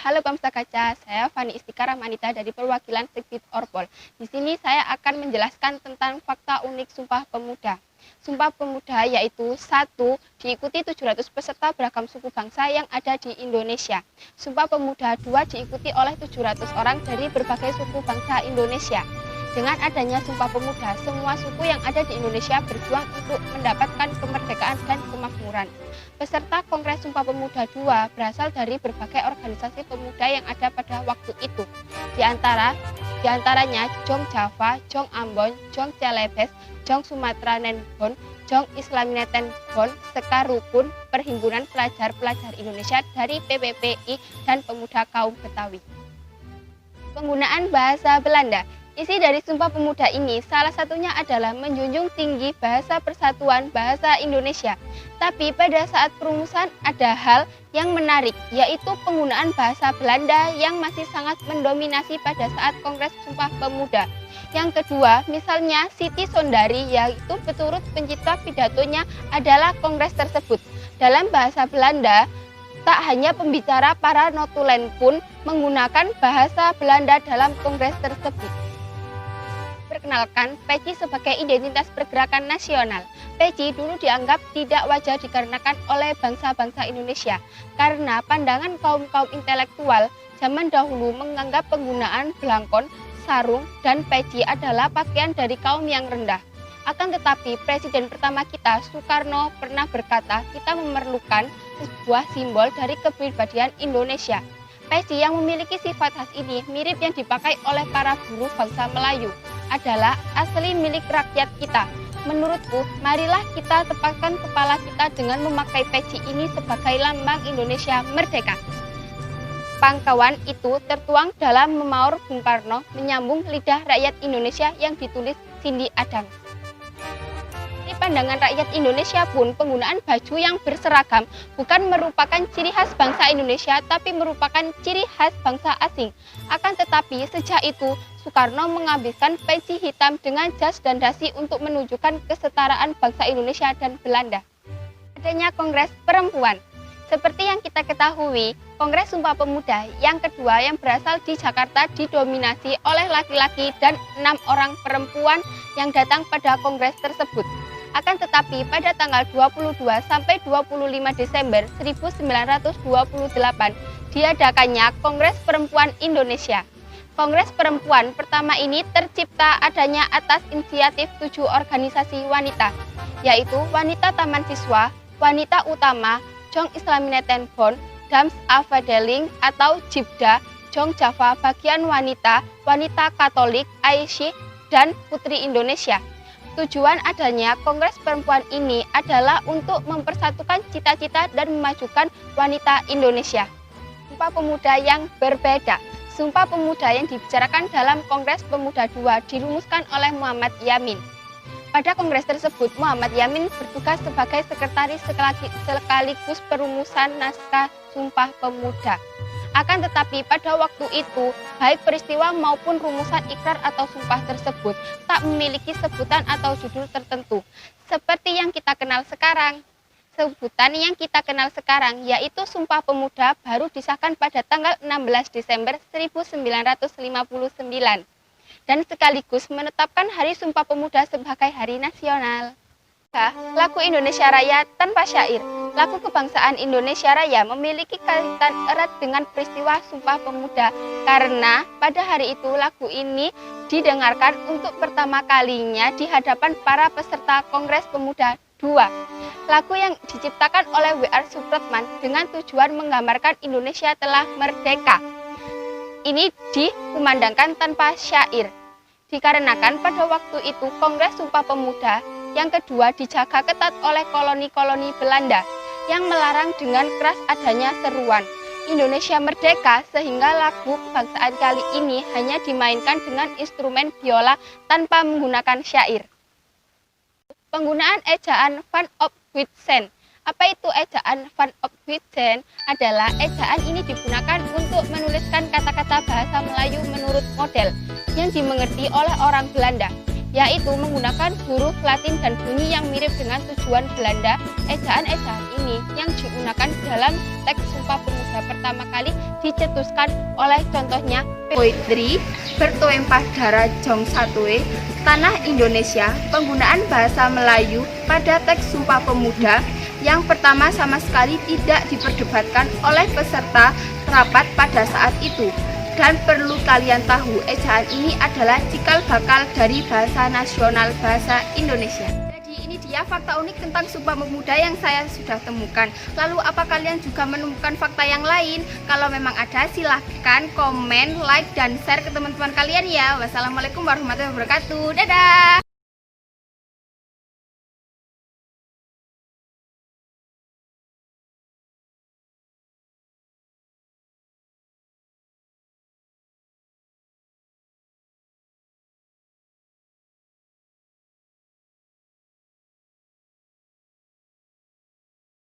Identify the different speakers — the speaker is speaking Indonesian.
Speaker 1: Halo Pamsa Kaca, saya Fani Istika Rahmanita dari perwakilan Sekbid Orpol. Di sini saya akan menjelaskan tentang fakta unik Sumpah Pemuda. Sumpah Pemuda yaitu 1. Diikuti 700 peserta beragam suku bangsa yang ada di Indonesia. Sumpah Pemuda 2. Diikuti oleh 700 orang dari berbagai suku bangsa Indonesia. Dengan adanya Sumpah Pemuda, semua suku yang ada di Indonesia berjuang untuk mendapatkan kemerdekaan dan kemakmuran. Peserta Kongres Sumpah Pemuda 2 berasal dari berbagai organisasi pemuda yang ada pada waktu itu. Di antaranya Jong Java, Jong Ambon, Jong Celebes, Jong Sumatera Nenbon, Jong Islamineten Bon, Sekar Rukun, Perhimpunan Pelajar-Pelajar Indonesia dari PPPI, dan Pemuda Kaum Betawi. Penggunaan bahasa Belanda. Isi dari Sumpah Pemuda ini salah satunya adalah menjunjung tinggi bahasa persatuan bahasa Indonesia. Tapi pada saat perumusan ada hal yang menarik, yaitu penggunaan bahasa Belanda yang masih sangat mendominasi pada saat Kongres Sumpah Pemuda. Yang kedua, misalnya Siti Sondari, yaitu peturut pencipta pidatonya adalah Kongres tersebut. Dalam bahasa Belanda, tak hanya pembicara, para notulen pun menggunakan bahasa Belanda dalam Kongres tersebut. Perkenalkan, peci sebagai identitas pergerakan nasional. Peci dulu dianggap tidak wajar dikarenakan oleh bangsa-bangsa Indonesia, karena pandangan kaum-kaum intelektual zaman dahulu menganggap penggunaan belangkon, sarung, dan peci adalah pakaian dari kaum yang rendah. Akan tetapi, Presiden pertama kita, Soekarno, pernah berkata, kita memerlukan sebuah simbol dari kepribadian Indonesia. Peci yang memiliki sifat khas ini mirip yang dipakai oleh para buruh bangsa Melayu, adalah asli milik rakyat kita. Menurutku, marilah kita tepatkan kepala kita dengan memakai peci ini sebagai lambang Indonesia merdeka. Pangkawan itu tertuang dalam Memaur Bung Karno menyambung lidah rakyat Indonesia yang ditulis Cindy Adams. Di pandangan rakyat Indonesia pun, penggunaan baju yang berseragam bukan merupakan ciri khas bangsa Indonesia, tapi merupakan ciri khas bangsa asing. Akan tetapi, sejak itu, Soekarno menghabiskan peci hitam dengan jas dan dasi untuk menunjukkan kesetaraan bangsa Indonesia dan Belanda. Adanya Kongres Perempuan. Seperti yang kita ketahui, Kongres Sumpah Pemuda yang kedua yang berasal di Jakarta didominasi oleh laki-laki dan 6 orang perempuan yang datang pada kongres tersebut. Akan tetapi pada tanggal 22 sampai 25 Desember 1928 diadakannya Kongres Perempuan Indonesia. Kongres Perempuan pertama ini tercipta adanya atas inisiatif 7 organisasi wanita, yaitu Wanita Taman Siswa, Wanita Utama, Jong Islamineten Bon, Dams Afdeling atau Jibda, Jong Java Bagian Wanita, Wanita Katolik, Aisyah, dan Putri Indonesia. Tujuan adanya Kongres Perempuan ini adalah untuk mempersatukan cita-cita dan memajukan wanita Indonesia. Sumpah Pemuda yang berbeda. Sumpah Pemuda yang dibicarakan dalam Kongres Pemuda II dirumuskan oleh Muhammad Yamin. Pada kongres tersebut, Muhammad Yamin bertugas sebagai sekretaris sekaligus perumusan naskah Sumpah Pemuda. Akan tetapi pada waktu itu, baik peristiwa maupun rumusan ikrar atau sumpah tersebut tak memiliki sebutan atau judul tertentu, seperti yang kita kenal sekarang. Sebutan yang kita kenal sekarang yaitu Sumpah Pemuda baru disahkan pada tanggal 16 Desember 1959 dan sekaligus menetapkan Hari Sumpah Pemuda sebagai hari nasional. Lagu Indonesia Raya tanpa syair. Lagu kebangsaan Indonesia Raya memiliki kaitan erat dengan peristiwa Sumpah Pemuda karena pada hari itu lagu ini didengarkan untuk pertama kalinya di hadapan para peserta Kongres Pemuda II. Lagu yang diciptakan oleh W.R. Supratman dengan tujuan menggambarkan Indonesia telah merdeka. Ini dikumandangkan tanpa syair. Dikarenakan pada waktu itu Kongres Sumpah Pemuda yang kedua dijaga ketat oleh koloni-koloni Belanda yang melarang dengan keras adanya seruan Indonesia Merdeka, sehingga lagu kebangsaan kali ini hanya dimainkan dengan instrumen biola tanpa menggunakan syair. Penggunaan ejaan Van op Witsen. Apa itu ejaan Van op Witsen? Adalah ejaan ini digunakan untuk menuliskan kata-kata bahasa Melayu menurut model yang dimengerti oleh orang Belanda. yaitu menggunakan huruf Latin dan bunyi yang mirip dengan tujuan Belanda. Ejaan-ejaan ini yang digunakan dalam teks Sumpah Pemuda pertama kali dicetuskan oleh contohnya Poetry, Bertuempah Darah Jong Satwe, Tanah Indonesia, penggunaan bahasa Melayu pada teks Sumpah Pemuda yang pertama sama sekali tidak diperdebatkan oleh peserta rapat pada saat itu. Dan perlu kalian tahu, ejaan ini adalah cikal bakal dari bahasa nasional bahasa Indonesia. Jadi ini dia fakta unik tentang Sumpah Pemuda yang saya sudah temukan. Lalu apa kalian juga menemukan fakta yang lain? Kalau memang ada, silahkan komen, like, dan share ke teman-teman kalian ya. Wassalamualaikum warahmatullahi wabarakatuh. Dadah!